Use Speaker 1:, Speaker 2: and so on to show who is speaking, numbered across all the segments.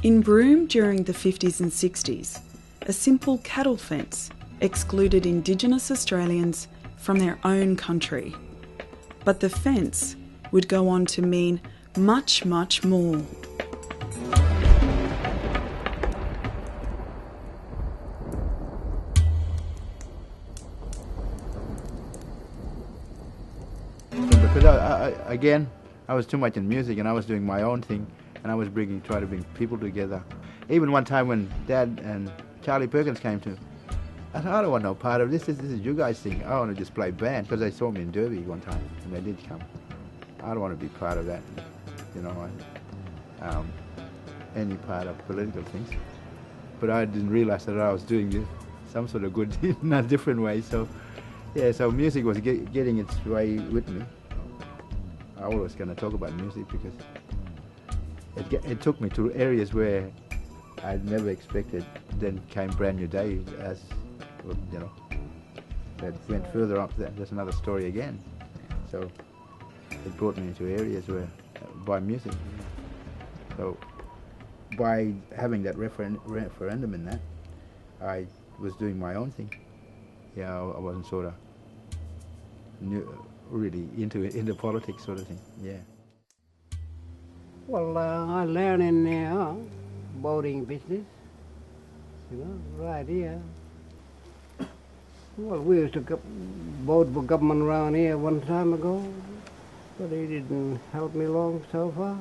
Speaker 1: In Broome during the 50s and 60s, a simple cattle fence excluded Indigenous Australians from their own country. But the fence would go on to mean much, much more.
Speaker 2: Because again, I was too much in music and I was doing my own thing and I was trying to bring people together. Even one time when Dad and Charlie Perkins came to, I said, I don't want no part of this. This is you guys' thing. I want to just play band, because they saw me in Derby one time and they did come. I don't want to be part of that, you know, any part of political things. But I didn't realize that I was doing some sort of good in a different way. So, yeah, so music was getting its way with me. I always going to talk about music because it took me to areas where I'd never expected. Then came Brand New Day, as you know, that went further up. That's another story again. So it brought me into areas where, by music. So by having that referendum in that, I was doing my own thing. Yeah, I wasn't sort of really into politics sort of thing. Yeah.
Speaker 3: Well, I learned in boating business, you know, right here. Well, we used to boat for government around here one time ago, but they didn't help me long so far.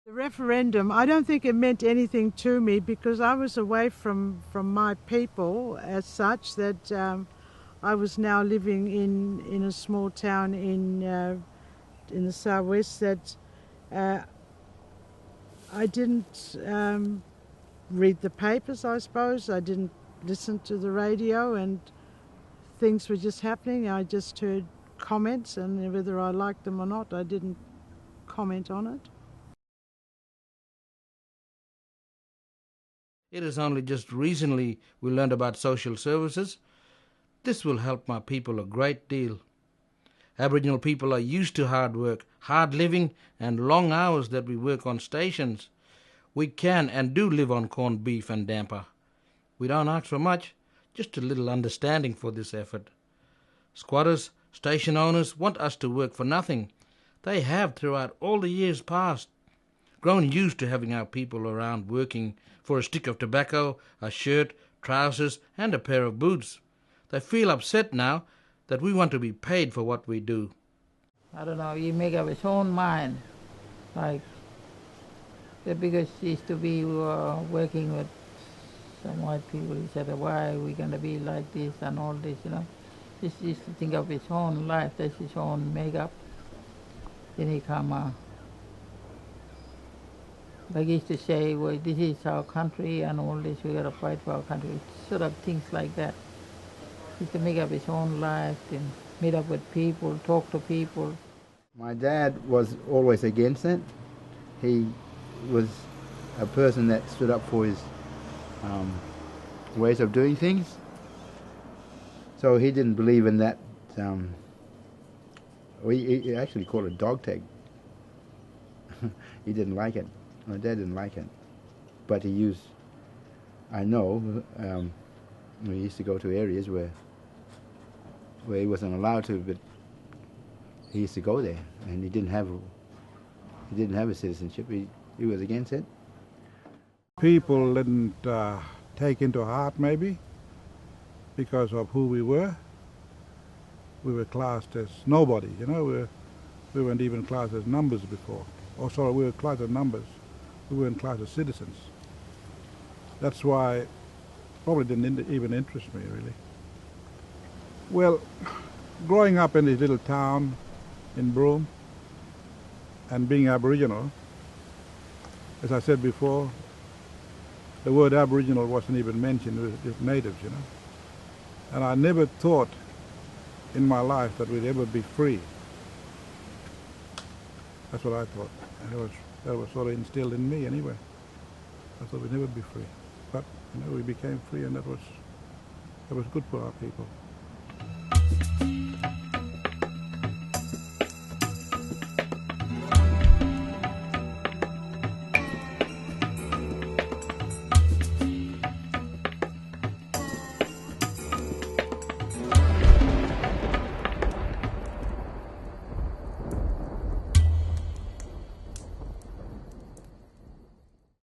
Speaker 4: The referendum, I don't think it meant anything to me because I was away from my people as such, that I was now living in a small town in the southwest, that I didn't read the papers, I suppose. I didn't listen to the radio, and things were just happening. I just heard comments, and whether I liked them or not, I didn't comment on it.
Speaker 5: It is only just recently we learned about social services. This will help my people a great deal. Aboriginal people are used to hard work, hard living and long hours that we work on stations. We can and do live on corned beef and damper. We don't ask for much, just a little understanding for this effort. Squatters, station owners want us to work for nothing. They have throughout all the years past. Grown used to having our people around working for a stick of tobacco, a shirt, trousers and a pair of boots. They feel upset now that we want to be paid for what we do.
Speaker 6: I don't know, he make up his own mind. Like, because he used to be working with some white people, he said, why are we going to be like this and all this, you know. He used to think of his own life, that's his own make-up. Then he come, like he used to say, well, this is our country and all this, we got to fight for our country. Sort of things like that. He used to make up his own life and meet up with people, talk to people.
Speaker 2: My dad was always against it. He was a person that stood up for his ways of doing things. So he didn't believe in that. He actually called it dog tag. He didn't like it. My dad didn't like it. But he used, I know, we used to go to areas where he wasn't allowed to, but he used to go there, and he didn't have a citizenship. He was against it.
Speaker 7: People didn't take into heart, maybe, because of who we were. We were classed as nobody, you know. We weren't even classed as numbers before. Oh, sorry, we were classed as numbers. We weren't classed as citizens. That's why it probably didn't even interest me, really. Well, growing up in this little town in Broome and being Aboriginal, as I said before, the word Aboriginal wasn't even mentioned, it was just natives, you know. And I never thought in my life that we'd ever be free. That's what I thought. And that was sort of instilled in me anyway. I thought we'd never be free. But, you know, we became free, and that was good for our people.